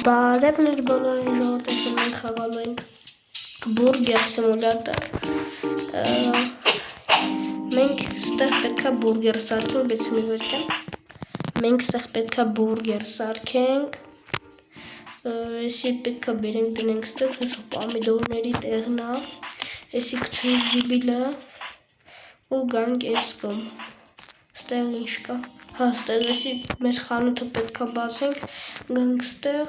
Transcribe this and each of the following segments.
Բարևներ բոլորին, ժողովրդին մենք խաղալու ենք բուրգեր սիմուլյատոր։ Մենք ստեղ պետք է բուրգեր սարքենք, բայց մի վերքեմ։ Մենք ստեղ պետք է բուրգեր սարքենք։ Էսի պետք է բերենք դնենք ստեղ, հեսու պամիդորների տեղն է։ Էսի գցենք զիբիլը ու գանք էս կողմ։ Ստեղ ինչ կա։ Հա, ստեղ էսի մեր խանութը պետք է բացենք, գանք ստեղ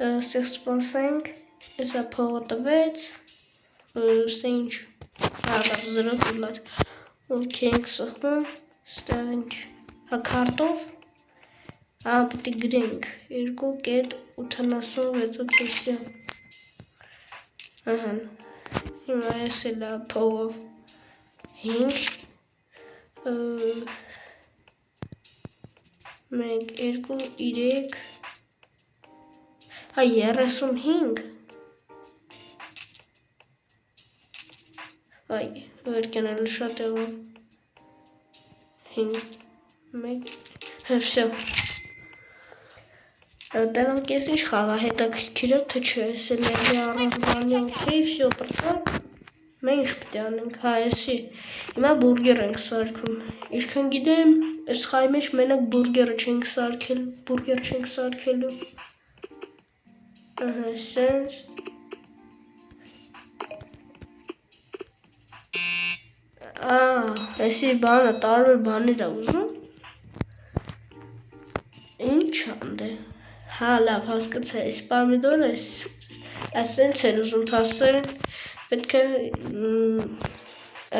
սպասենք, էսա փողը տվեց, սա ինչ, հա, զրոք ուլար, ոքի ենք սխվում, ստեղ ինչ, հա, քարտով, հա, պետք է գրենք, 2.86 տեսյա, ահան, հիմա ես էլ փողով 5, 1, 2, 3, հա 35 այ վերքենալ շատ եղավ 5 1 հրսյա տենանք ես ինչ խաղա հետաքրքիր է թե չէ ես էլ եղի առանձանի օքեյ վսյո պրտա մենք ինչ պտի անենք հա եսի հիմա բուրգեր ենք սարքում ինչքան գիտեմ ես խայի մեջ մենակ բուրգերը չենք սարքելու Sense. Էսի բանը տարբեր բաներ է ուզում ինչ անդ է հա լավ հասկացա էս պամիդորը ասենց էր ուզում թասել պետք է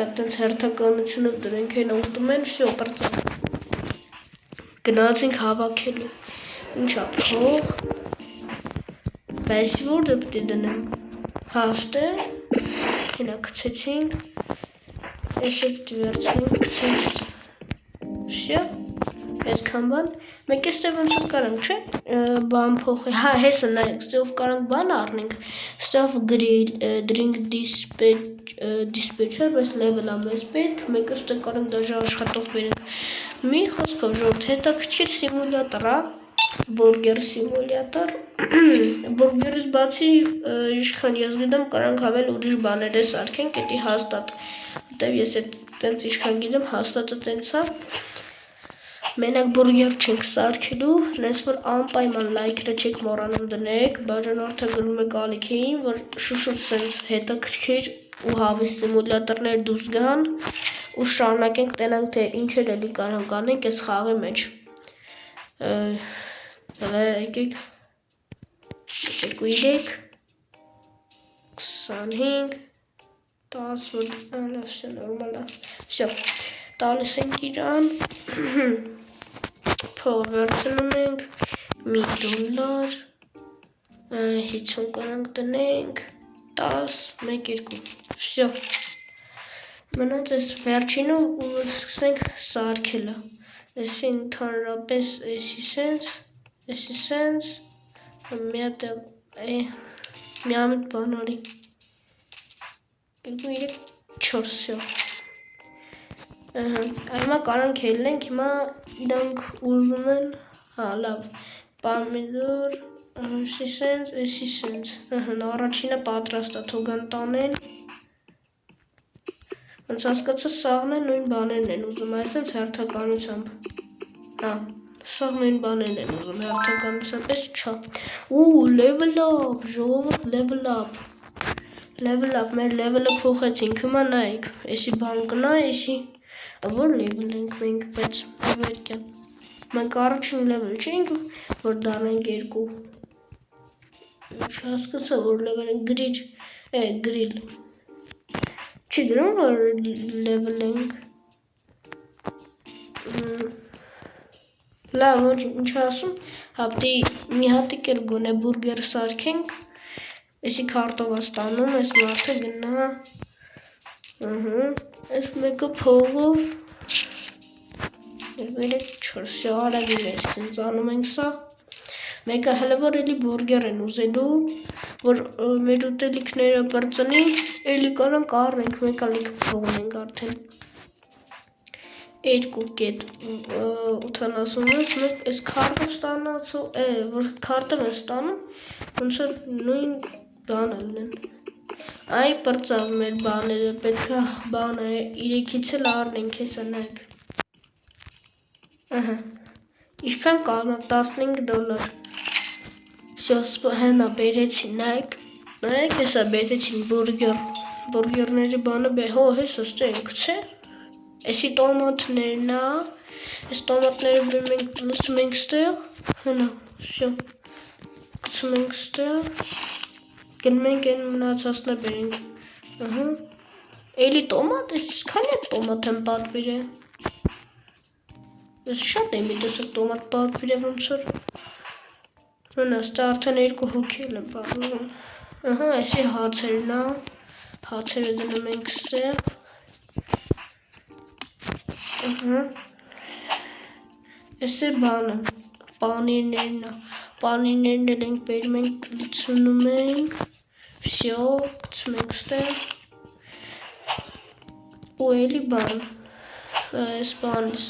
այդտենց հերթականությունով դրենք են ուտում են վսյո պրծա գնացինք հավաքելու ինչա փող Բայց որը պետք է դնեմ, հաստը, հենա կցեցինք, ես պետք է վերցնենք, կցենք, վսյա, այսքան բան, մեկ էստև ընցով կարանք, չէ, բան փոխ է, հա, հեսը նայեք, ստեղով կարանք բան առնենք, ստեղով գրիլ, drink dispatcher, բայց level ամես պետք, մեկ էստև կարանք դաժա աշխատող բերենք, մի խոսքով ժորդ, հետաքրքիր սիմուլյատոր, բուրգեր սիմուլյատոր, բուրգերից բացի ինչքան ես գիտեմ կարանք ավել ուրիշ բաներ է սարքենք, էդի հաստատ, որտև ես տենց ինչքան գիտեմ հաստատը տենց է, մենակ բուրգեր չենք սարքելու, նենց որ անպայման լայքրը չեք մոռանում դնեք, բաժանորդը գրում եք ալիքեին, որ շուշուտ սենց հետաքրքիր ու հավես սիմուլյատորներ դուրս գան, ու շարունակենք տենանք թե ինչեր էլի կարանք անենք ես խաղի մեջ, եկեք 2-3 25 10 լավ վսյա նորմալ է վսյա տալիս ենք իրան փող վերցնում ենք $1 50 կարանք տնենք 10 1 2 վսյա մնաց ես վերջինը ու սկսենք սարքելը Էսի ընդհանրապես էսի սենց մի ամիտ բան արի 2, 3, 4 հիմա կարանք հելնենք հիմա իրանք ուզում են հա լավ պամիդոր էսի սենց առաջինը պատրաստ է թողան տանեն ոնց հասկացա սաղն է նույն բաներն են ուզում այսենց հերթականությամբ հա Սաղ նույն բաներն են ուզում հերթականությամբ, ես չա ու level up, ժողովուրդ level up մեր level-ը փոխեցինք, հիմա նայեք, եսի բան կնա, եսի, որ level ենք մենք, բայց վերքյա, մենք առաջին level չենք, որ դանենք 2, չհասկացա, որ level ենք, գրիլ, չի գրում, որ level ենք, լավ, որ ինչ ասում, հապտի մի հատիկ էլ գոն է բուրգեր սարքենք, եսի քարտով աստանում, ես մարդը գնա, ես մեկը փողով, 2-3-4 արագի մեջ ծանում ենք սաղ, մեկը հլը որ էլի բուրգեր են ուզելու, որ մեր ուտելիքները պրծնի, էլի կարանք առնենք, մեկ ալիք փողն ենք արդեն, 2.86 մենք այս քարտով ստանացու, որ քարտը մենք ստանում, ոնց որ նույն բանը լինեն։ Այ բրծավ մեր բաները, պետք է բանը 3-ից էլ առնենք, հեսա նայք։ Ահա, ինչքան կազմա $15։ Շոսպը հենա բերեցի, նայք, հեսա բերեցին բուրգերների բանը հո հեսա ստենք, չէ։ Էսի տոմատներն է, այս տոմատները մենք լցում ենք ստեղ, հենա, շո, գցում ենք ստեղ, գնում ենք են մնացածնը բերենք, էլի տոմատ, ես քանի է տոմատ եմ պատվիր է, ես շատ եմ իտեսը տոմատ պատվիր է ոնց որ, հենա, ստեղ արդեն 2 հոգել եմ պատվում, էսի հացերն է, հացերը դնում ենք ստեղ, Ես է բանը, պանիրներն էլ ենք բերում ենք, լցնում ենք, վսյո, գցում ենք ստեղ, ու էլի բան, ես բանիս,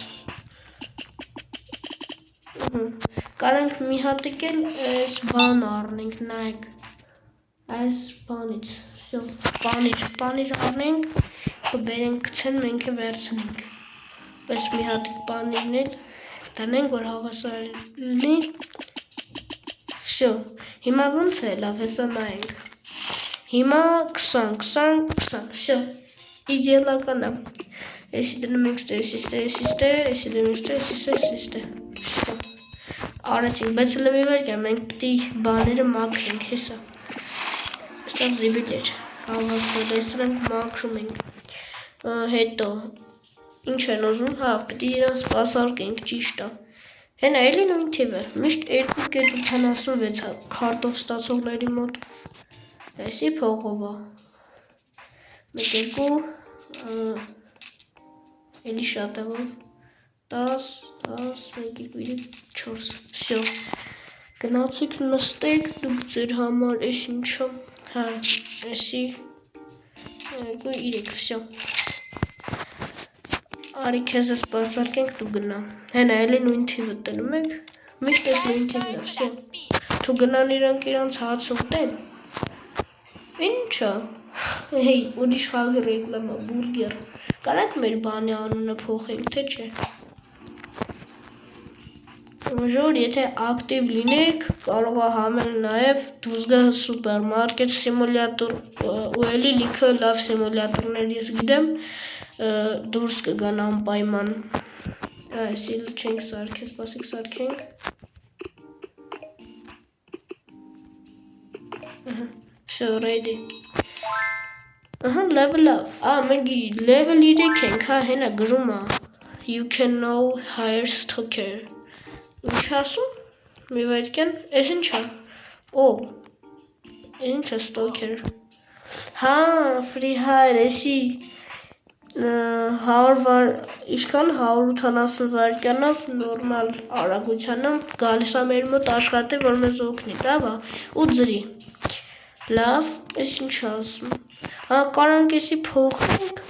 կարանք մի հատիկ էլ ես բան առնենք, նայք, այս բանից, վսյո, պանիր առնենք, բերենք կցեն, մենք է վերցնենք, պես մի հատիկ պանիրն էլ, Տանենք, որ հավասար լինի, վսյո, հիմա ոնց է լավ, հեսա նայենք, հիմա 20, վսյո, իդեալական է, էսի դնում ենք ստեղ, էսի դնում ենք ստեղ, արեցինք, բայց հլը մի վերգա, մենք պտի բաները մաքրենք, հեսա, ստեղ զիբիլ էր, հավաքվել, էստր ենք մաքրում ենք, հետո, Ինչ են ուզում, պտի իրան սպասարկենք, ճիշտ է, հենա էլի նույն թիվը, միշտ 2.86 քարտով ստացողների մոտ, էսի փողով է, 1, 2, էլի շատ է որ, 10, 1, 2, 3, 4, վսյո, գնացիք նստեք, դուք ձեր համար, ես ինչա, էսի, 2, 3, վսյո, Արի քեզ է սպասարկենք դու գնա, հենա էլի նույն թիվը տնում ենք, միշտ ես նույն թիվն է, վսյո, թու գնան իրանք հաց ուտեն, ինչա, հեյ, ուրիշ խաղի ռեկլամա, բուրգեր, կարանք մեր բանի անունը փոխենք, թե չէ, ժոր, եթե ակտիվ լինեք, կարող է համել նաև դուրս գա սուպերմարկետ սիմուլյատոր, ու էլի լիքը լավ սիմուլյատորներ ես գիտեմ, դուրս կգան անպայման, այսի չենք սարքել, սպասիք սարքենք, so ready, level up, մենք level 3 ենք, հենա գրում է, you can now hire stalker, ինչ ասում, մի վայրկյան, ես ինչ է, ինչ է stalker, free hire, եսի, Ինչքան 180 վայրկյանով նորմալ արագությանով գալիս է մեր մոտ աշխատի, որ մեզ օգնի, լավ է, ու ձրի, լավ, ես ինչ ասում, կարանք եսի փոխենք,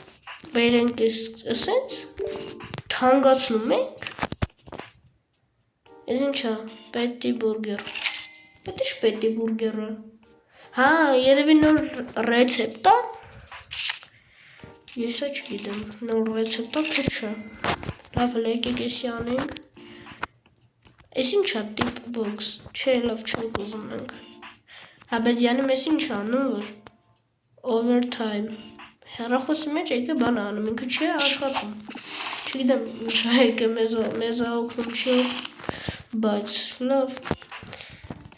բերենք էսենց, թանգացնում ենք, ես ինչ է, պետի բուրգեր, պետիշ պետի բուրգերը, երևի նոր ռեցեպտ է, Ես չգիտեմ, նոր ռեցեպտա թե չէ, լավ եկեք եսի անենք, ես ինչ է տիպ բոքս, չէ լավ չենք ուզում ենք, բայց յանում ես ինչ անում որ, overtime, հեռախոսի մեջ եկը բան անում, ինքը չի աշխատում, չգիտեմ ինչ եկը մեզ օգնում չի, բայց լավ,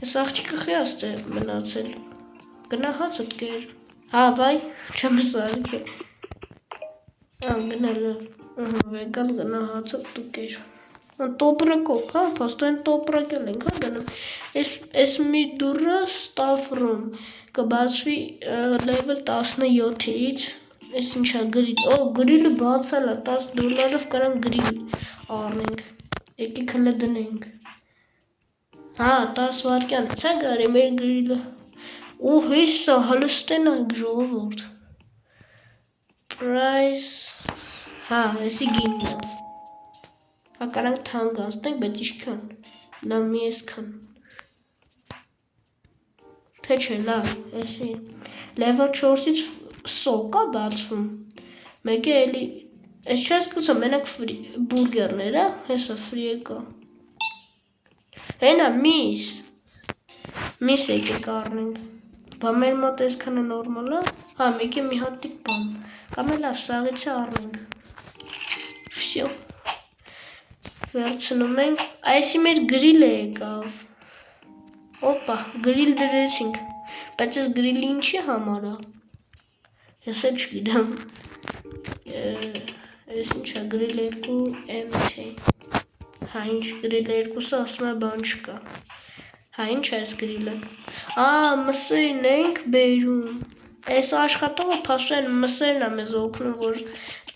ես աղջիկը խիաստ է մնացել, գնա հացըտ կեր, բայ, չեմ սարք է, Գնալը, վեկալ գնա հացը տուկեր, տոպրակով, պաստոյն տոպրակել ենք, գնում, ես մի դուրը ստավրում, կբացվի լևել 17-ից, ես ինչա գրիլ, գրիլը բացալ է, $10 կարան գրիլ առնենք, եկեք հլը դնենք, 10 վարկյան, ցա գարի մեր գրիլը, ու հեսա հլստեն այք ժողովորդ, Price, եսի գինն է, Հակարանք թանկ անցնենք, բայց ինչքան։ Լավ մի այսքան։ Թե չէ, լավ, էսի։ Level 4-ից սոկ է բացվում։ Մեկը էլի, ես չես կուսում, մենակ բուրգերներ է, հեսա ֆրի եկա։ Հենա միս եկեք առնենք։ Բա մեր մոտ այսքանը նորմալ է։ Հա, մեկը մի հատ տիպ բան։ Կամ էլ լավ, սաղից է առնենք։ Всё։ Վերցնում ենք, այսի մեր գրիլը եկավ։ Օպա, գրիլ դրեցինք։ Բայց այս գրիլը ինչի համար է։ Ես էլ չգիտեմ։ Այս ինչ է, գրիլ 2 MT։ Հա, ինչ գրիլ 2-ը ասում է բան չկա։ Հա, ինչ է այս գրիլը։ Մսերն ենք բերում։ Այս աշխատողը փաստորեն մսերն է մեզ օգնում, որ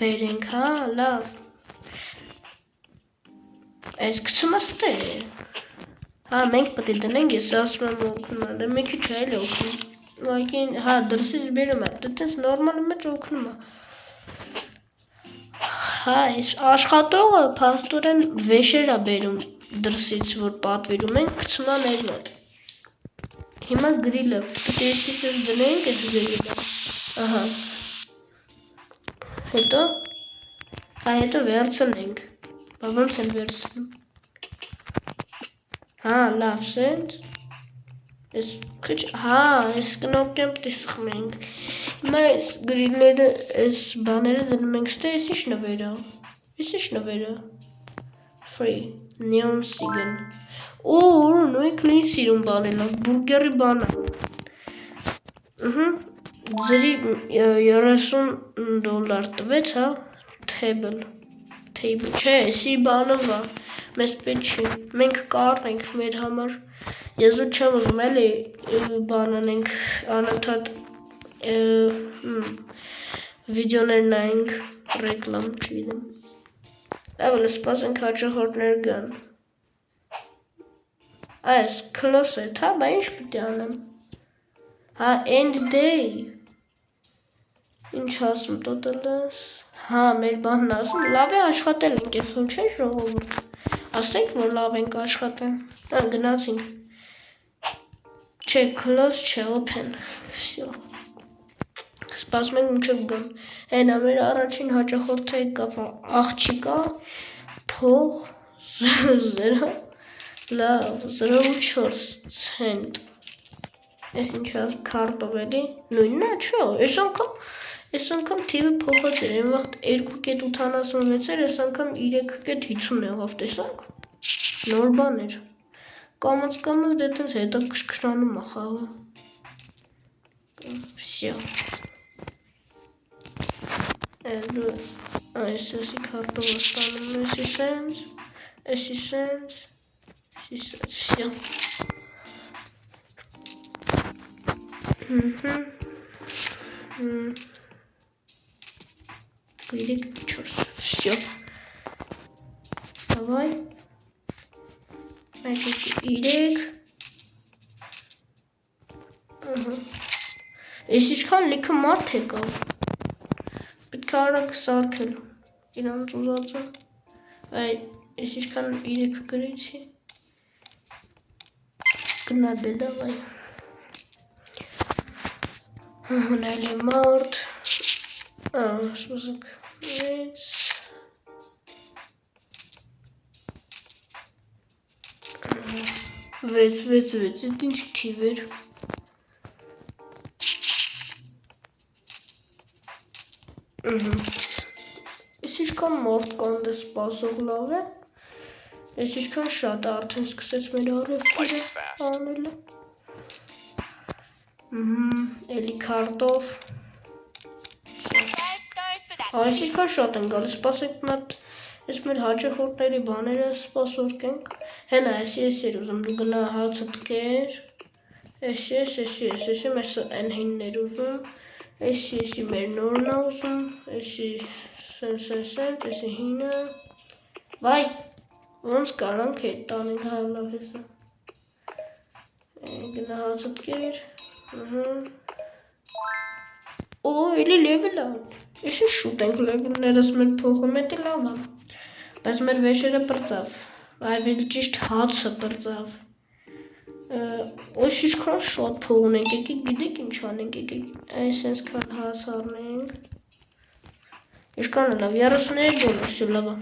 բերենք, հա, լավ։ Այս գցումը ստե։ Հա, մենք պետք է դնենք, ես ասում եմ օգնում է, դե մի քիչ է էլ օգնում։ Ուղղակի, հա, դրսից բերում է, դե տես նորմալ մեջ օգնում է։ Հա, այս աշխատողը փաստորեն վեշեր է բերում դրսից, որ պատվիրում ենք, գցում է մեր մոտ։ Հիմա գրիլը, պետք է այսպես դնենք, այս գրիլը։ Ահա։ Հետո, հա, հետո վերցնենք։ Բա ոնց են վերցնում։ Հա, լավ, սենց։ Այս քիչ, հա, այս կնոպկեն պետք է սխմենք։ Հիմա այս գրիլները, այս բաները դնում ենք ստե, այս ինչ նվեր է։ Այս ինչ նվեր է։ Free, neon signal։ Նույն քլին սիրում բանելա, բուրգերի բանը։ Ձրի $30 տվեց, հա, table, չէ, էսի բանով է, մեզ պետք չի, մենք կառնենք մեր համար, ես ու չեմ ուզում էլի բան անենք, անընդհատ վիդեոներ նայենք, ռեկլամ, չգիտեմ։ Լավ, սպասենք հաճախորդներ գան։ Այս closet, հա, բա ինչ պետք է անեմ։ Հա, end day։ Ինչ ասում, total-ս։ Հա, մեր բանն ասում, լավ է աշխատել ենք, ես որ չէ ժողովուրդ։ Ասենք, որ լավ ենք աշխատել։ Հա, գնացինք։ Չէ, close չէ, open։ Всё։ Սպասում ենք մինչև գան։ Հենա մեր առաջին հաճախորդը եկավ, աղջիկա, փող 0 լավ 0.4 ցենտ։ Այս ինչա քարտով էլի, նույնն է, չէ, այս անգամ թիվը փոխած էր, այն վաղտ 2.86 էր, այս անգամ 3.50 եղավ, տեսանք։ Նոր բան էր։ Կամաց դե տենց հետաքրքրանում է խաղը։ Всё։ Այսի քարտով ստանում էսի սենց, Всё։ Клик, черт, все. Давай. Значит, Y. Ես ինչքան լիքը մարդ եկավ, պետք է արագ սարքել, իրանց ուզածը, ես ինչքան 3 գրեցի, գնա դե դավայ, հնայլի մարդ, սպասակ, 6, այդ ինչ թիվ էր, ես ինչքան մարդ կան դե սպասող լավ է, ես ինչքան շատ է արդեն սկսեց մեր առևտուրը անելը, էլի քարտով, այս ինչքան շատ են գալի, սպասեք մատ, ես մեր հաճախորդների բաները սպասորկենք, հենա ես էր ուզում, դու գնա հացը տկեր, ես մեր N5-ներ ուզում, Էսի մեր նորն է ուզում, էսի սենց, էսի հինը, վայ, ոնց կարանք հետ տանենք հայլավ հեսա, գնա հացըտ կեր, էլի լևել է, էսի շուտ ենք լևելներս մեր փոխում, էտի լավ է, Բայց մեր վեճերը պրծավ, այվել ճիշտ հացը պրծավ, ոյս իշքան շատ փող ունենք, եկեք գիտեք ինչ անենք, եկեք այսենց կան հաց առնենք, իշքան լավ, 33 դոլար, սյո լավա,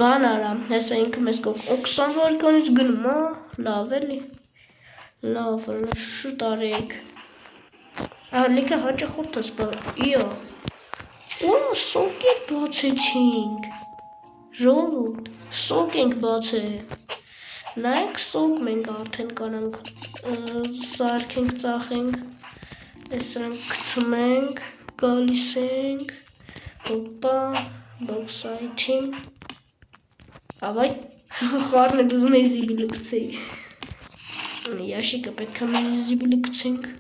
բան արա, հեսա ինքը մեզ կոք 20 վարկանից գնում, լավ էլի, լավ, շուտ արեք, լիքը հաճախորդ ես բար, իա, սոկ ենք բացեցինք, ժողովուրդ, սոկ ենք բացել, նայեք սոկ մենք արդեն կանանք սարքենք, ծախենք, այս սրանք կցում ենք, գալիս ենք, հոպա, բոքսայթին, ավայ, խարն է դուզում է զիբիլը կցեի, ящիկը պետք է մեր զիբիլը կցենք,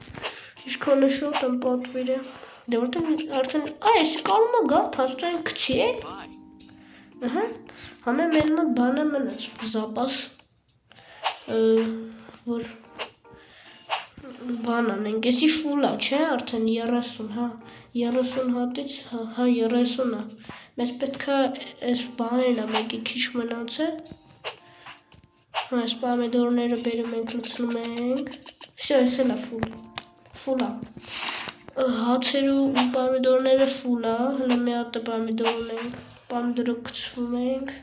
իշքան է շոտ եմ պատվիր է, դե որտեղ արդեն, այս կարում է գա, պաստորեն կցի է, համե մեր մատ բանը մնաց, զապաս, որ բան անենք, եսի ֆուլա, չէ, արդեն 30, 30 հատից, 30 է, մեզ պետք է այս բանին է մեկի քիչ մնաց է, այս պամիդորները բերում ենք, լցնում ենք, վսյո, ես էլ է ֆուլա, հացերու ու պամիդորները ֆուլա, հլը մի հատը պամիդոր ունենք, պամիդորը կցվում ենք,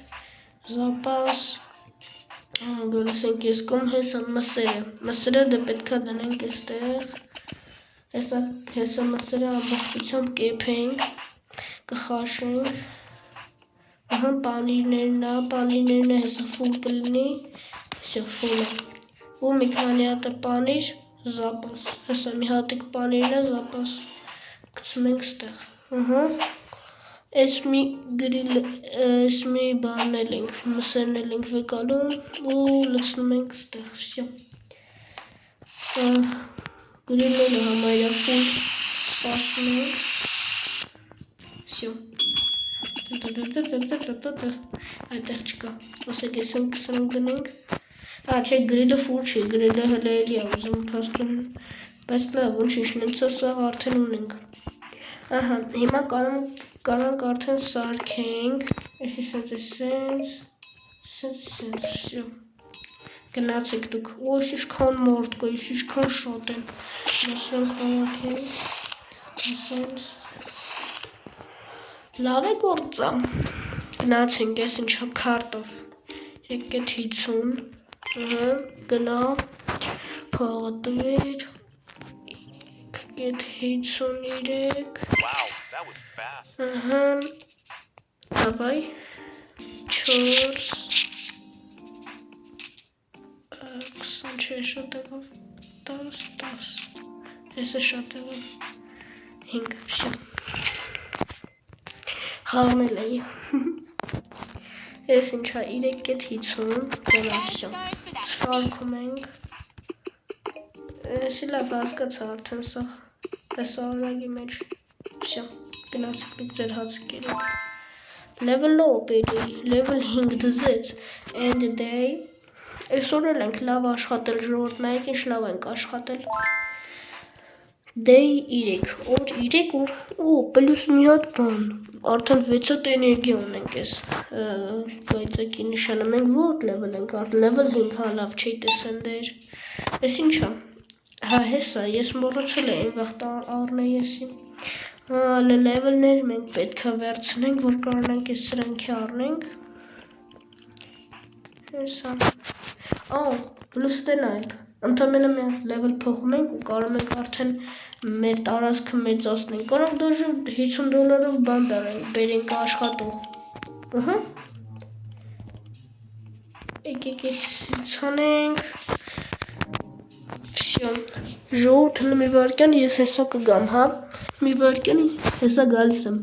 զապաս, գալիս ենք ես կոմ հեսա մսերը դե պետք է դնենք եստեղ, հեսա մսերը ամբողջությամբ կեփենք, կխաշենք, պանիրներն է հեսա ֆուլ կլինի, վսյո ֆուլ է, ու մի քանի հատը պանիր, զապաս, հեսա մի հատիկ պանիրն է, զապաս, կցում ենք ստեղ, Այս մի բանն էլ ենք, մսերն էլ ենք վեկալում ու լցնում ենք ստեղ, վսյո, գրիլները համայրյա ֆուլ սպասում ենք, վսյո, այդեղ չկա, ասեք ես ենք սրանք դնենք, չէ գրիլը ֆուլ չի, գրիլը հլը էլի է ուզում պաստուն, բայց լավ, ոնչ նենց սաղ արդեն ունենք, հիմա Կարանք արդեն սարքենք, սենց, վսյո, գնացեք դուք, ոյս իշքան մորդ կա, ես իշքան շատ են, մասրանք հավաքենք, սենց, լավ է գործա, գնացենք, ես ինչա քարտով, եկետ 50, գնա, փողը տվեր, եկետ 53, Давай 4 24 շատեղով 10 Հեսը շատեղով 5 վսյո խաղնել էի Ես ինչա 3.50 դոլար վսյո Սարքում ենք Ես իլա բասկաց արդեն սաղ Ես արագի մեջ վսյո Գնացիք դուք ձեր հացը կերեք Level up էլի, level 5 դզեց And day Այսօր էլ ենք լավ աշխատել ժողովուրդ նայեք ինչ լավ ենք աշխատել Day 3 Օր 3 ու պլյուս մի հատ բան Արդեն 6 հատ էներգիա ունենք ես Գայծակի նշանը մենք որ level ենք Level 5 հա լավ չի տեսեն դեր Ես ինչա Հա հեսա ես մորացել եմ վաղտ առնե եսի Level-ներ մենք պետք է վերցնենք, որ կարողանանք այս սրանքի առնենք Հեսա Պլուս տենայք Ընդամենը մի level փոխում ենք ու կարող ենք արդեն մեր տարածքը մեծացնենք Կարող դաժու $50 բան դարենք, բերենք աշխատող Եկեք ցանենք Վսյո Ժողովուրդ հլը մի վարկյան ես հեսա կգամ, հա Մի վարկյան հեսա գալիս եմ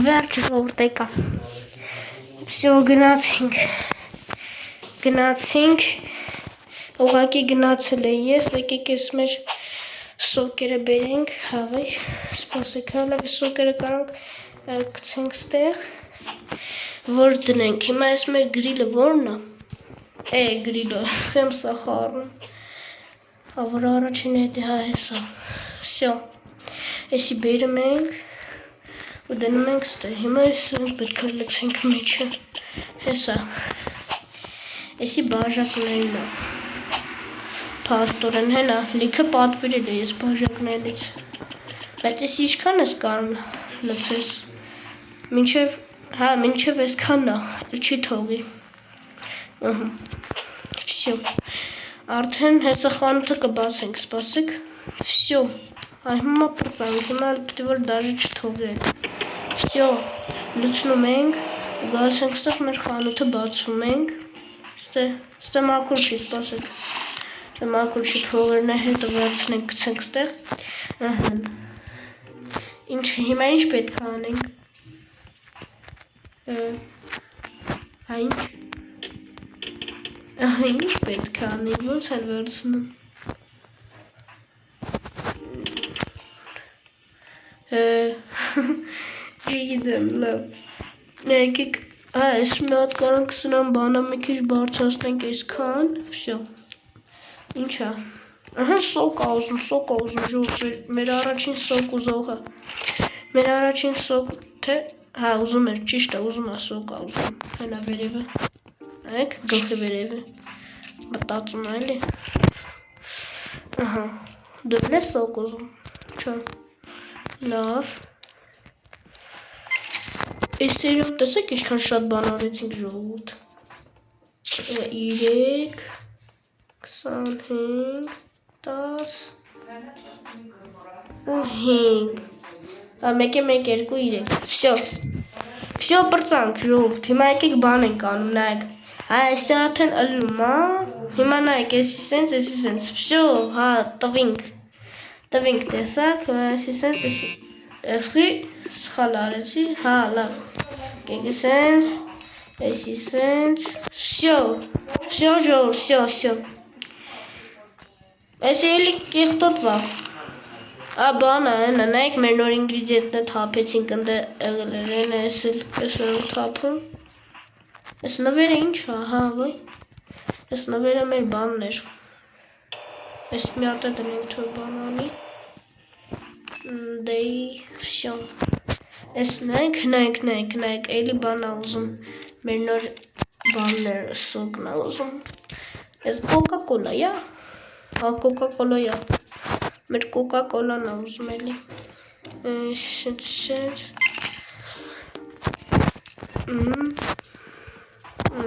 Վերջ ժողովուրդ եկա Վսյո գնացինք գնացինք, ուղղակի գնացել է ես, եկեք ես մեր սոկերը բերենք, հավայ, սպասեք, հալավ սոկերը կարանք գցենք ստեղ, որ դնենք, հիմա ես մեր գրիլը որն է, գրիլը, խեմ սա խարում, որ առաջին հետի հա հեսա, վսյո, եսի բերում ենք, ու դնում ենք ստեղ, հիմա ես պետք է լցենք մեջը, հեսա, եսի բաժակներն է, պաստորեն հենա, լիքը պատվիրել է ես բաժակներից, բայց ես իշքան ես կարում լցես, մինչև ես կաննա, չի թողի, վսյո, արդեն հեսա խանութը կբացենք, սպասեք, վսյո, հիմա պրծանք, հիմա պիտի որ դաժի չթողել, վսյո, լուծնում ենք, գալս ենք ստեղ մեր խանութը բացում ենք, ստե մակուր չի, սպասեք, ստե մակուր չի փողերն է հետը վերցնենք, գցենք ստեղ, հիմա ինչ պետք է անենք, ինչ պետք է անենք, ոնց էլ վերցնում, Չգիտեմ, լավ, եկեք, այս մի հատ կարանք սնան բանա մի քիչ բարձրացնենք այսքան, վսյո, ինչա, սոկ ա ուզում, ժողովուրդ, մեր առաջին սոկ ուզողը, մեր առաջին սոկ, թե, ուզում էր, ճիշտ է, ուզում է սոկ ա ուզում, հենա վերևը, այք, գլխի վերևը, մտածում է, էլի, դու էլ ես սոկ ուզում, չա, լավ, այս տերում տեսեք ինչքան շատ բան արեցինք ժողովուրդ, 3, 25, 10, ու 5, մեկ է 1, 2, 3, վսյո պրծանք ժողովուրդ, հիմա եկեք բան ենք անում, նայք, այսի արդեն ըլնում, հիմա նայք, եսի սենց, վսյո, տվինք տեսակ, եսի սենց, եսի սխալ արեցի, լավ, կեկի սենց, եսի սենց, վսյո, ժողովուրդ, վսյո, եսի էլի կեղտոտվա, բանա, նայք մեր նոր ինգրիդիենտն է թապեցինք, ընդ եղել էր, ես էլ թապում, ես նվերը ինչ վայ, ես նվերը մեր բանն էր, ես մի հատ է դնենք թոր բանանի, դեի, վսյո, ես նայք, էլի բան ա ուզում, մեր նոր բաններ սոկն ա ուզում, ես կոկա-կոլա, կոկա-կոլա, մեր կոկա-կոլան ա ուզում էլի,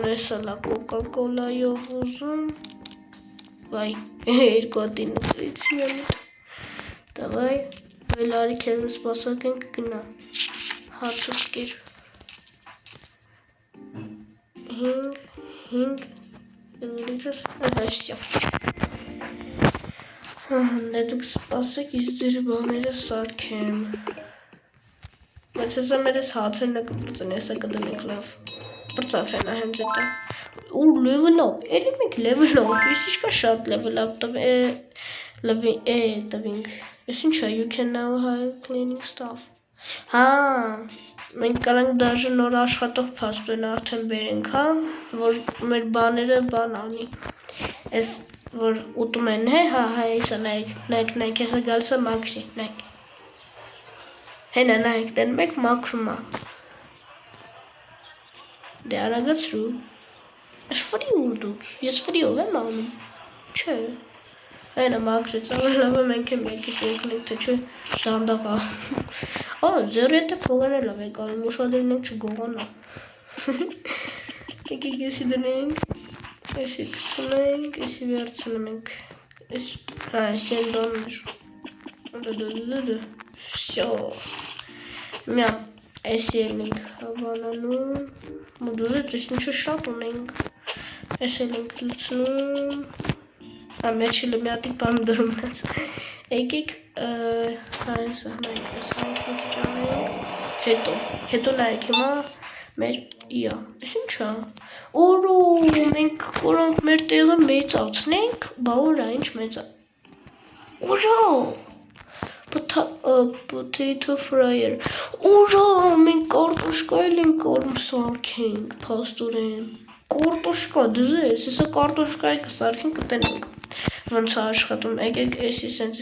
ես ալա կոկա-կոլայով ուզում, վայ, երկու ատի նտրիցի ամիտ, դավայ, վելարի կեզը սպասակ ենք գնա, հացուց կեր, 5, վսյո, դուք սպասեք ես ձեր բաները սարքեմ, բայց հեսա մեր ես հացերն է կպրծեն, հեսա կդնենք լավ, պրծավ հենա հենց էտա, ու level up, էլի մենք level up, ես իշկա շատ level up տվինք, ես ինչա, you can now hire cleaning stuff, մենք կարանք դաժը նոր աշխատող պաստորն արդեն բերենք, որ մեր բաները բան անի, ես որ ուտում են, հեսա նայք, հեսա գալսա մակրի, նայք, հենա նայք, դեն մեկ մակրում ա, դե արագացրու, ես վրի ուրդուց, ես վրիով եմ անում, չէ, հենա մակրեց, լավը մենք եմ եկի ճենքնենք, թե չէ դանդաղա, ձեր եթե փողերը լավ եք անում, ուշադրին ենք չգողանա, եկեք եսի դնենք, եսի կցնենք, եսի վերցնում ենք, եսի են դոններ, վսյո, միամ, եսի էլ ենք հավանանում, մուդուզետ, ես ինչու շատ ունենք, ես էլ ենք լցնում, մեջիլը միատիկ պամիդոր մնաց, եկեք, այս նայք, այս նայք մի քիչ անենք, հետո նայք հիմա մեր իա, ես ինչա, օրո, մենք կորանք մեր տեղը մեծացնենք, բա որա, ինչ մեծա, օրո, potato fryer, օրո, մենք կարտոշկա էլ ենք արում սարքենք, պաստորեն, կարտոշկա, դզես, հեսա կարտոշկայի կսարքենք կտենենք, ոնց աշխատում, եկեք էսի սենց,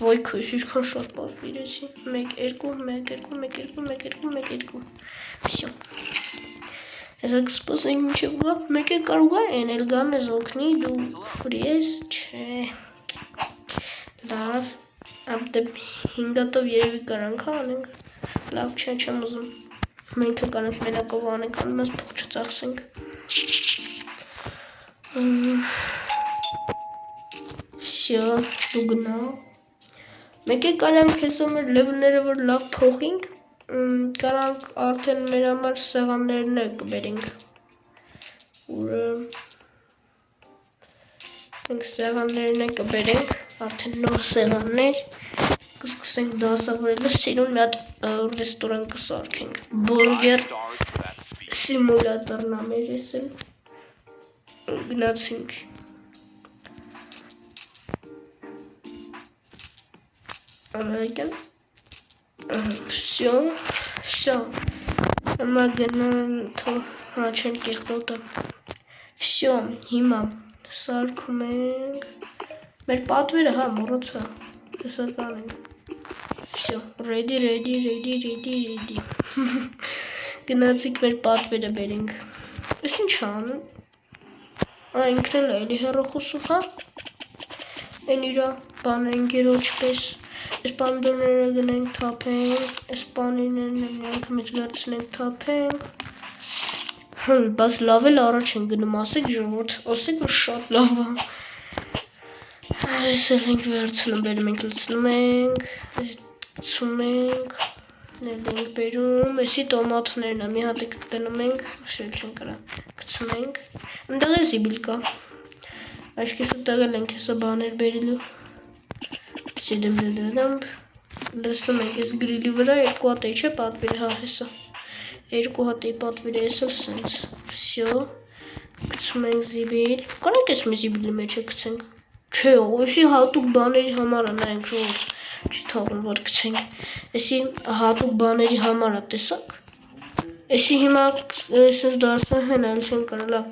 ոյ քույս, ինչքան շատ պարպիրեցի, 1, 2, 1, 2, 1, 2, 1, 2, 1, 2, վսյո, հեսա կսպասենք մինչև գա, մեկ է կարող է են էլ գա մեզ օգնի, դու ֆրի ես, չէ, լավ, ապտեպ 5-ատով երևի կարանք անենք, լավ չէ, չեմ ուզում, մենք կանենք մենակով անենք, անում ես փող չծախսենք, վսյո, դու գնա, մեկ է կանենք հեսա մեր լևլները որ լավ փոխինք, կարանք արդեն մեր համար սեղաններն է կբերենք, ուրը, մենք սեղաններն է կբերենք, արդեն նոր սեղաններ, կսկսենք դասավորելը, սիրուն մի հատ ռեստորան կսարքենք, բուրգեր սիմուլատորն ամեր եսել, գնացինք, ամերիկան, վսյո, ամա գնան հա չեն կեղտոտը, վսյո, հիմա սարքում ենք, մեր պատվերը հա մորոցա, հեսա կանենք, վսյո, ready, գնացիք մեր պատվերը բերենք, ես ինչ անում, ինքն էլ էլի հեռախոսով հա, են իրա բան ընգերոջ պես, Ես պանդորները գնենք թափենք, ես պանիրներն միանքը մեծ գարցնենք թափենք, բաց լավ էլ առաջ են գնում, ասեք ժողորդ, ասեք որ շատ լավ է, ես էլ ենք վերցնում, բերում ենք լցնում ենք, գցում ենք, նել ենք բերում, եսի տոմատներն է, մի հատիկ գնում ենք, շել չեն կրա, գցում ենք, ընդեղ է զիբիլ կա, աշկեսը տեղել ենք հեսա բաներ բերիլու, լցնում ենք ես գրիլի վրա, 2 հատ է չէ պատվիրը, հա հեսա, 2 հատ է պատվիրը ես էլ սենց, վսյո, գցում ենք զիբիլ, կանենք ես մի զիբիլի մեջ է գցենք, չէ, եսի հատուկ բաների համար է նայենք ժողորդ, չթողում որ գցենք, եսի հատուկ բաների համար է տեսակ, եսի հիմա սենց դասը հենալ չեն կարելա,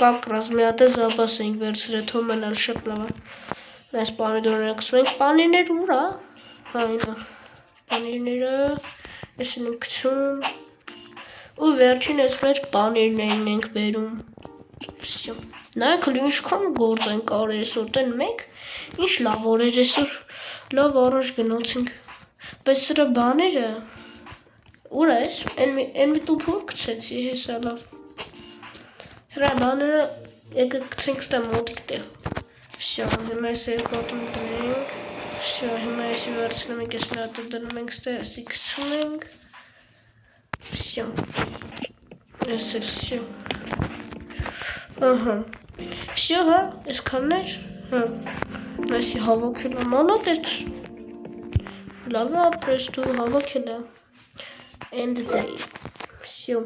կակրազ մի հատ է զապաս ենք վերցրել, թոմենալ շատ լավ է, Այս պանիրները կսում ենք, պանիրներ ուր է, հա ինա, պանիրները, ես են ենք կցում, ու վերջին ես մեր պանիրներն ենք բերում, վսյո, նայք հլի ինչքան գործ ենք արել այսօր, տեն մեկ, ինչ լավ օրեր այսօր, լավ առաջ գնացինք, բայց սրա բաները, ուր ես, են մի տուփոր կցեցի, հեսա լավ, սրա բաները, եկը կցենք ստա մոտիկ տեղ, Всё, հիմա ես երկոտում դնենք, всё, հիմա եսի վերցնում ենք, ես մի հատ դնում ենք ստե, եսի գցում ենք, всё, ես էլ всё, ահա, всё, հա, այսքաններ, հա, եսի հավաքել է, մալատեց, լավ է ապրես դու հավաքել է, end day, всё,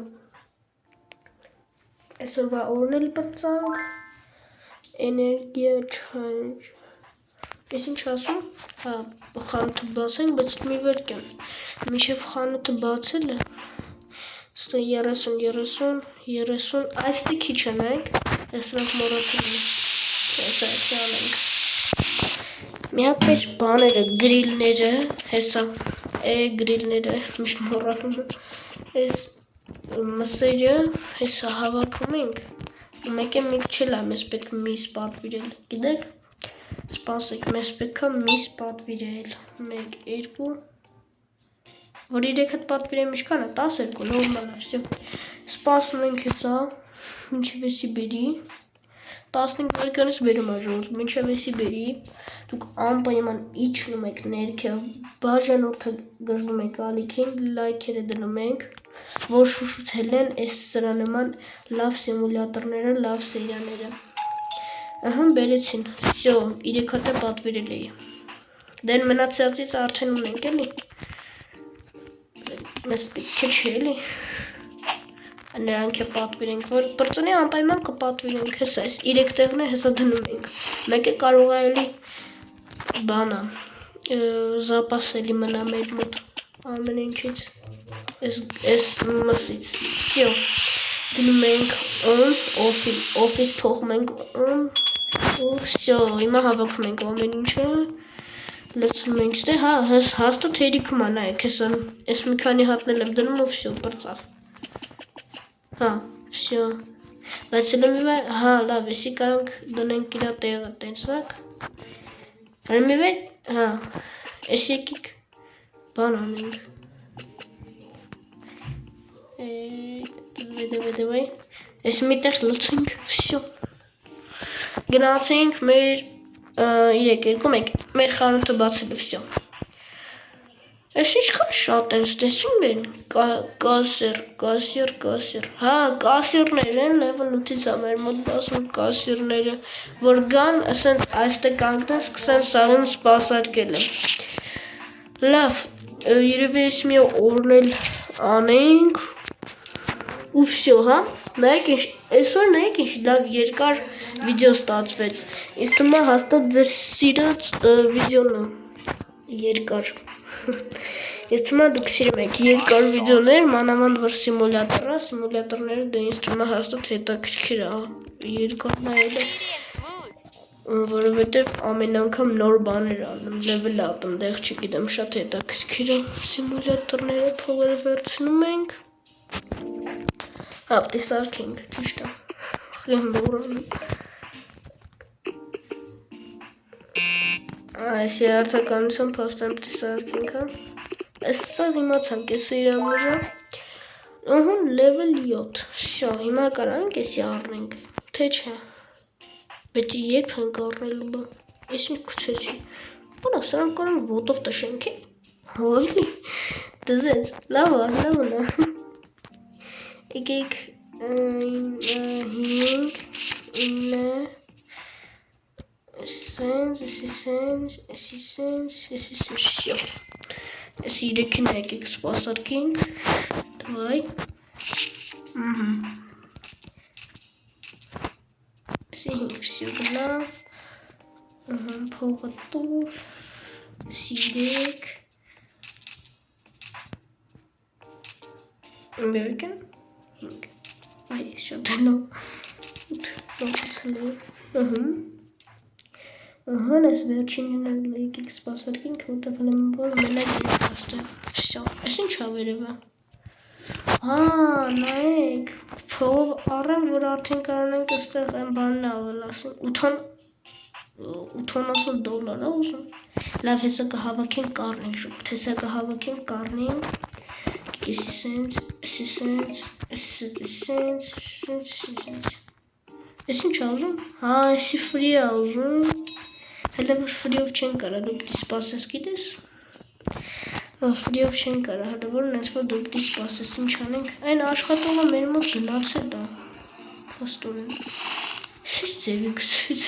այսօրվա օրն էլ բրծանք, Էներգիա չանջ, ես ինչ ասում, հա, խանութը բացենք, բայց մի վերք եմ, մինչև խանութը բացել է, ստա 30, այստի քիչ անենք, ես նրանք մորացել եմ, հեսա անենք, մի հատ մեջ բաները, գրիլները, հեսա, գրիլները, միշտ մորանում է, ես մսերը, հեսա հավաքում ենք, Մեկ է մեկ չել է, մեզ պետք միս պատվիրել, գիտեք, սպասեք, մեզ պետք է միս պատվիրել, 1, 2, որ 3 հատ պատվիրեմ ինչքան է, 12, նորմալ է, վսյո, սպասում ենք հեսա, մինչև եսի բերի, 15 վարկանից բերում է ժողորդ, մինչև եսի բերի, դուք անպայման իջնում եք ներքև, բաժանորդը գրվում եք ալիքին, լայքերը դնում ենք, որ շուշուցել են այս սրա նման լավ սիմուլյատորները, լավ սերիաները, ահա բերեցին, վսյո, 3 հատ է պատվիրել էի, դեն մնացածից արդեն ունենք էլի, Մեզ պետք է չէ էլի նրանք է պատվիրենք, որ բրծնի անպայման կպատվիրենք, հեսա այս 3 տեղն է, հեսա դնում ենք, մեկ է կարող է էլի բանա, զապաս էլի մնա մեր մոտ, ամեն ինչից, այս մսից, սյո, դնում ենք օֆիս թողում ենք ու սյո, հիմա հավաքում ենք ամեն ինչը, լցնում ենք ստե, հա, հաստատ հերիքում է, նայեք, այս մի քանի հատնել եմ դնում ու վսյո, բրծավ, հա, վսյո, բայց լմիվը, հա, լավ, եսի կարանք դնենք իրա տեղը, տենցակ, լմիվեր, հա, ես եկիք, բան անենք, դվայ, ես մի տեղ լցենք, վսյո, գնացենք մեր 3-2-1 մեր խանութը բացելու վսյո ես ինչքան շատ են ստեսում են կասեր, հա, կասերներ են լևլ 8-ից ամեր մոտ բասում կասերները, որ գան, ասենց այստե կանգնեն, սկսեն սաղին սպասարկել եմ, լավ, երևի ես մի օրնել անենք, ու վսյո, հա, նայեք ինչ, այսօր նայեք ինչ լավ երկար վիդեո ստացվեց, ինձ թվում է հաստատ ձեր սիրած վիդեոն է երկար, ինձ թվում է դուք սիրում եք երկար վիդեոներ, մանավանդ որ սիմուլյատորա, սիմուլյատորները դե ինձ թվում է հաստատ հետաքրքիր է երկար նայելը, որովհետև ամեն անգամ նոր բաներ անում, level up-ում, դեղ չգիտեմ շատ հետաքրքիր է, սիմուլյատորները փողերը վերցնում ենք, հա, պտի սարքենք, ճիշտ է, խեմ բորանում, այսի արդականություն պոստեմ պտի սարքենք, հա, այս սաղ իմացանք, եսը իր ամուժը, ըհուն, level 7, շո, հիմա կարանք եսի առնենք, թե չէ, պետի երբ ենք առնելու բա, ես ինչ կցեցի, որա, սրանք կարանք ոտով տշենք է, հոյլի, դզեց, լավա, եկեք 5, 9, էսի շյո, էսի 3-ին եկեք սպասարկենք, դվայ, էսի 5 վսյո գնա, փողը տուր, էսի 3, American 5, այ շատ լավ, 8, ահան ես վերջինին եկեք սպասարկենք, որտև հլեմ որ մենակ երկաստ է, վսյո, ես ինչ ավերև է, հա, նայեք, փողով առեմ, որ արդեն կարանենք աստեղ են բանն ավելասին, 80 դոլար է ուզում, լավ հեսա կհավաքենք կարնենք շուտ, հեսա կհավաքենք կարնենք, ես ինչ ալում, հա, եսի ֆրի է ուզում, հելը որ ֆրիով չեն կարա, դու պտի սպասես գիտես, ֆրիով չեն կարա, հելը որ նենց որ դու պտի սպասես, ինչ անենք, այն աշխատողը մեր մոտ գնացել է, պաստորեն, սիս ձևի կցվից,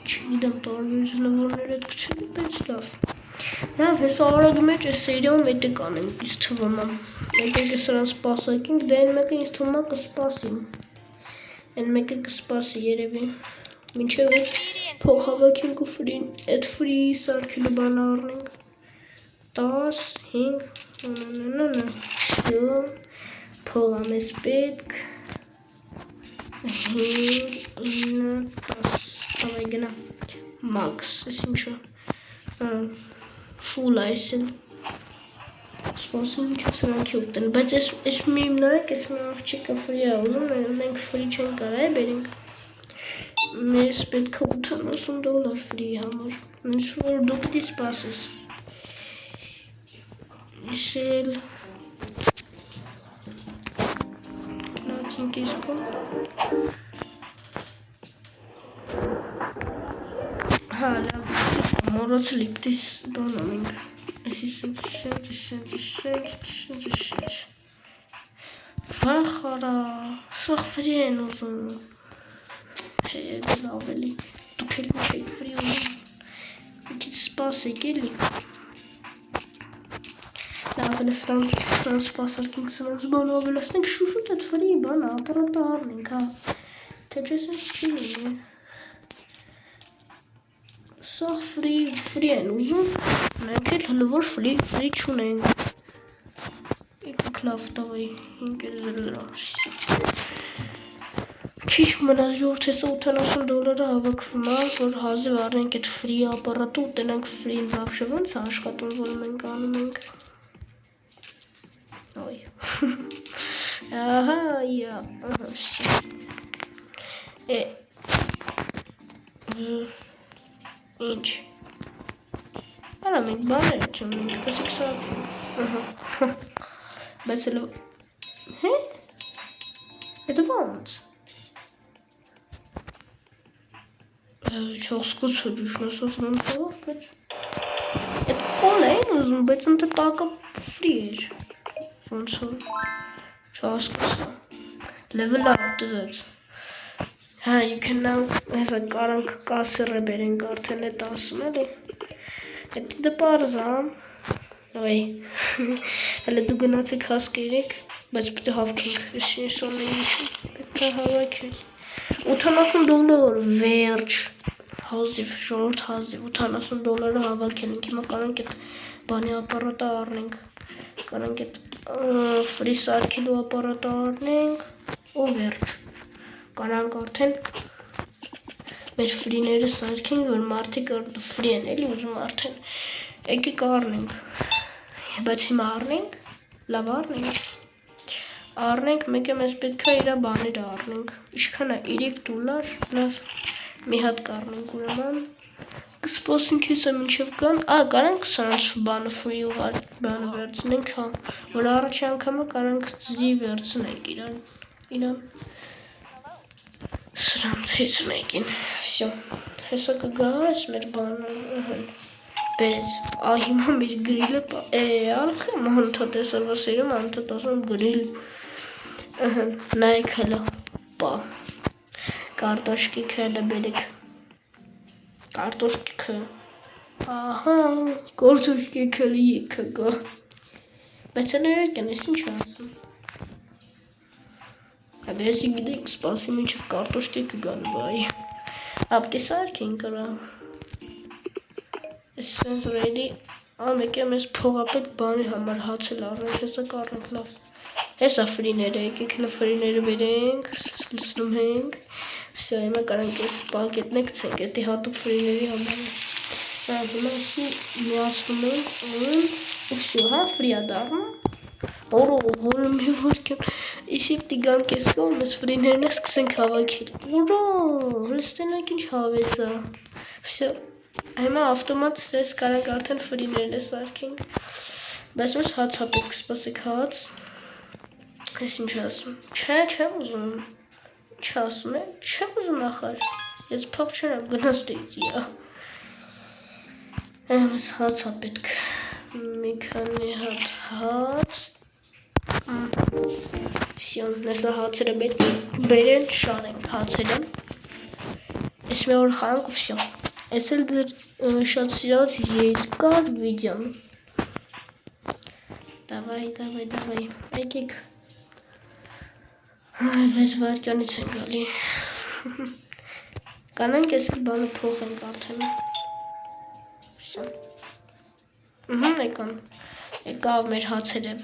չգիտեմ տարվերությունը որներ էդ կցվի, բայց լավ, լավ, հեսա արագ մեջ ես սերիոն մետեք անենք, ինձ թվում է, եկեք ես սրան սպասակենք, դե այն մեկը ինձ թվում է կսպասին, այն մեկը կսպասի երևի, մինչև այդ փող հավաքենք ու ֆրին, այդ ֆրի սարքելու բան առնենք, 10, 5, շյո, փողա մեզ պետք, 5, 9, 10, ավայ գնա, մաքս, ես ինչո, ֆուլ այսել, սպասում ինչով սրանքի ուտեն, բայց ես մի նայեք, ես մի աղջիկը ֆրի է ուզում, մենք ֆրի չեն կարա է բերենք, մեզ պետք է 80 դոլար ֆրի համար, մենս որ դու պտի սպասես, եսել, նացինք իսկո, հա, լավ, մորոցլի պտի բան անենք, եսի սենց, վախարա, սաղ ֆրի են ուզում, հետ լավ էլի, դուք էլ ինչ եք ֆրի ուզում, եկից սպասեք էլի, Ավելի սրանց սպասարկենք սրանց բանը ավելացնենք շուշուտ այդ ֆրի բանը ապարատը առնենք, հա, թե չես ինձ չի լինի, սա ֆրի են ուզում, մենք էլ հլվոր ֆրի չունենք, եկեք լավ տավայ 5,000 Քիչ մնաց ժողովուրդ հեսա $80 հավաքվում է, որ հազիվ առնենք այդ ֆրի ապարատը ու տնենք ֆրին բաբշե ոնց է աշխատում, որ մենք անում ենք Ой. Ահա, Ինչ Արա մենք բաներ չունենք, պես եք սա Բայց էլ Հե? Էդ ոնց? Չոսկուց հոջուշնասոց ոնց ով, բայց Էդ կոլ էին ուզում, բայց ընտը տակը ֆրի էր Ոնց որ չհասկացա Level up դզած Հա, you can now հեսա կարանք կասերը բերենք արդեն էտ ասում էլի Էտ դե պարզա Ոյ Հələ դու գնացեք հասկերեք Բայց պիտի հավքենք Սոնը ինչու Պետք է հավաքել $80 վերջ Հազիվ, ժողորդ հազիվ $80 հավաքել ենք Հիմա կանանք էտ բանի ապարատը առնենք Կանանք էտ ֆրի սարքելու ապարատը առնենք ու վերջ Կանանք արդեն մեր ֆրիները սարքենք, որ մարդիկ ֆրի են էլի ուզում արդեն Եկեք առնենք Բայց հիմա առնենք, լավ առնենք Առնենք, մեկ է մեզ պետք է իրա բաները առնենք Ինչքան է $3 լավ մի հատ կառնենք ուրեմն Կսպասենք հեսա մինչև կան Կանանք սրանց բանը ֆրի ուղար բանը վերցնենք հա Որ առաջի անգամը կանանք ձի վերցնենք իրան Սրանցից մեկին Всё Հեսա կգա ես մեր բանը Բերեց հիմա մեր գրիլը Ալխ եմ անդհատ էսարվա սերում անդհատ ասում գրիլ Նայք հլա Պա Կարտոշկիքը հլա բերեք Կարտոշկիքը Ահա Կարտոշկիքը հլի եկը գա Բայց հլերակ են ես ինչ ասում Դեսի գիտեք սպասի մինչև կարտոշկիքը գան բայ Ապտի սարք են կրա Սենց ռեդի Ամեկ եմ ես փողապետ բանի համար հացել առնենք Հեսա կառնենք լավ Հեսա ֆրիները եկեք հլը ֆրիները բերենք Լցնում ենք Всё հիմա կանանք ես պակետնը գցենք Էտի հատուկ ֆրիների համար Հիմա եսի միացնում ենք Ու всё հա ֆրիա դառնում Որո մի որքան Իշիպ տիգանք ես կողմ ես ֆրիներն ես սկսենք հավաքել Որո հլստենակ ինչ հավեսա Всё Հիմա ավտոմատ ստես կարանք արդեն ֆրիներն ես արկենք Բայց մոս հաց հապետք սպասեք հաց Ես ինչ ասում չեմ ուզում Ինչ ասում է չեմ ուզում ախար Ես փող չնեմ գնաց դեյցիա Ես հաց հապետք Մի քանի հատ հաց Всё, նեսա հացերը բերեն շարենք հացերը Ես մի օր խանք ու всё Ես էլ դր շատ սիրած երկար վիդեոն Դավայ Եկեք 6 վարկյանից են գալի Կանանք ես էլ բանը փոխենք արդեն Всё Եկան Եկավ մեր հացերը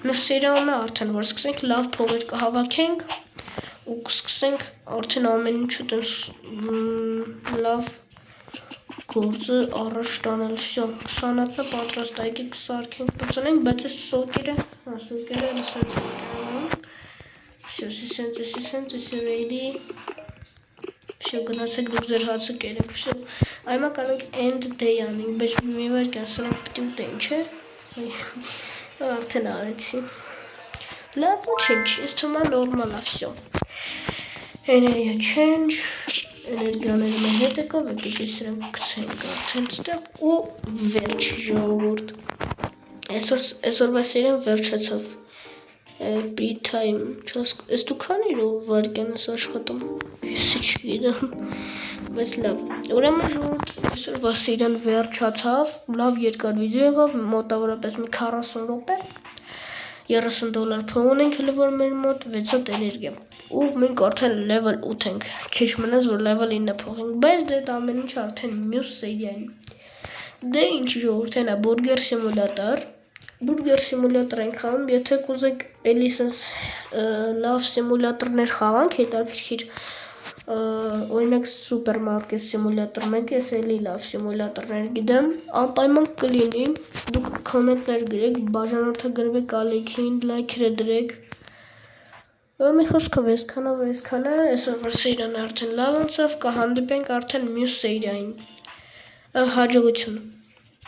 Մեր սերիալն է արդեն որ սկսենք լավ փողեր կհավաքենք ու կսկսենք արդեն ամեն ինչու տես լավ գործը առաջ տանել всё 20 հատնը պատրաստ է եկեք սարքենք բացանենք բայց այս սոկերը լսած всё սենց ready всё գնացեք դուք ձեր հացը կերեք всё այմա կանենք end day անենք բայց մի վարկյան սրանք պիտի ուտեն չէ արդեն արեցի լավ ոչինչ ես թվում է նորմալ է всё Էներգիա change էներգիաները մեր հետ եկավ եկեք ես սրանք գցենք արդեն ստեղ ու վերջ ժողովուրդ այսօրվա սերիան վերջացավ Every time Ես դու քանի վայրկյան ես աշխատում Ես չգիտեմ Բայց լավ Ուրեմն ժողովուրդ այսօրվա սերիան վերջացավ Լավ երկար վիդեո եղավ Մոտավորապես մի 40 րոպե $30 փող ունենք հələ որ մեր մոտ 6 էներգիա ու մենք արդեն level 8 ենք քիչ մնաց որ level 9 փոխենք բայց դե դա ամեն ինչ արդեն մյուս սերիային Դե ինչ ժողովուրդ հենա Burger Simulator ենք խաղում, եթե կուզեք էլի սենց լավ սիմուլյատորներ խաղանք, հետաքրքիր օրինակ Supermarket Simulator 1 ես էլի լավ սիմուլյատորներ գիտեմ, անպայման կլինի, դուք կոմենտներ գրեք, բաժանորդագրվեք ալիքին, լայքերը դրեք Մի խոսքով այսքանով այսքանը, այսօրվա սերիան արդեն լավ անցավ, կհանդիպենք արդեն մյուս սերիային Հաջողություն